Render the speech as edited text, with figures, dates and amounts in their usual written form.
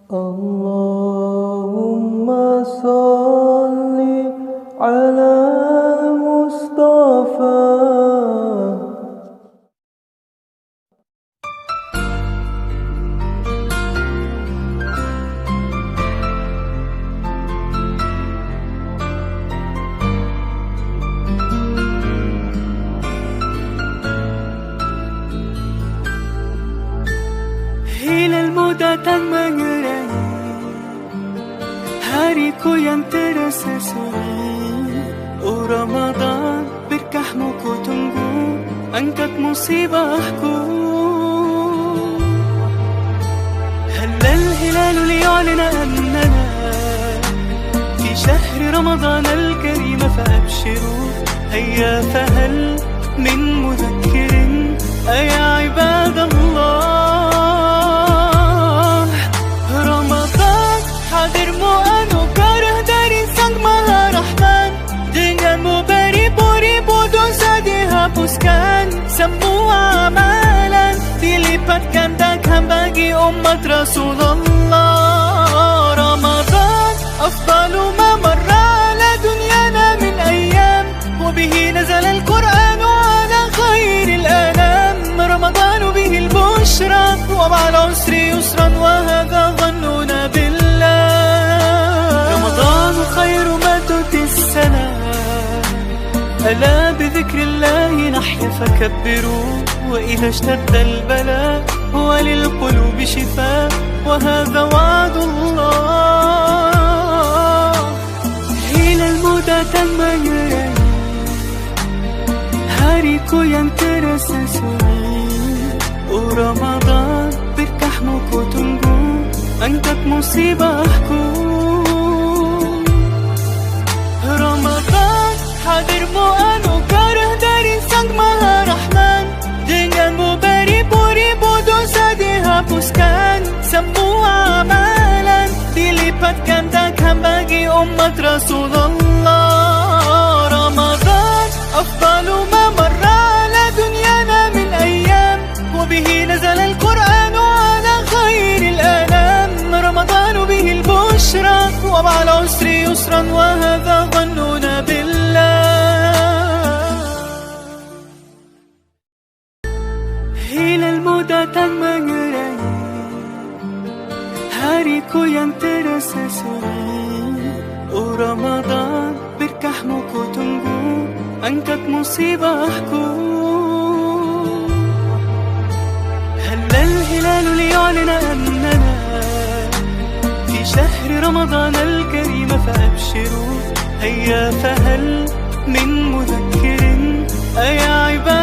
اللهم صل على مصطفى. Hilal-Mu datang mengerai hariku yang terasa sunyi. Oh Ramadan, berkah-Mu ku tunggu, angkat musibahku. هل الهلال ليعلن أننا في شهر رمضان الكريم فأبشروا. هيا فهل من مذكر أيا عباد Allah. Ramadan hadirmu anugerah dari Sang Maha Rahman. Denganmu beribu-ribu dosa dihapuskan, semua amalan dilipat gandakan bagi umat Rasulullah. Ramadan afdalu ma marra ala dunyana min ayyam, wa bihi nazala al-Qur'an ala khairil anam. Ramadan bihi al-bushra wa ma'al usri yusran wa hadha dhannuna billah. Ramadan khairu ma tu'ti as-sana, ألا بذكر الله نحيا فكبروا. وإذا اشتد البلاء هو للقلوب شفاء وهذا وعد الله. Hilal-Mu datang mengerai hariku yang terasa sunyi. Oh Ramadan, berkah-Mu ku tunggu, angkat musibahku. Ramadan hadirmu anugerah dari Sang Maha Rahman. Denganmu beribu-ribu dosa dihapuskan, semua amalan dilipat gandakan bagi umat Rasulullah. Ramadan afdalu ma marra ala dunyana min ayyam, wa bihi nazala al-Qur'an ala khairil anam. Ramadan bihi al-bushra wa ma'al usri yusran wa hadha dhannuna billah. Hilal-Mu datang mengerai hariku yang terasa sunyi. Oh Ramadan, berkah-Mu ku tunggu, angkat musibahku. هل الهلال ليعلن أننا في شهر رمضان الكريم فأبشروا. هيا فهل من مذكر أيا عباد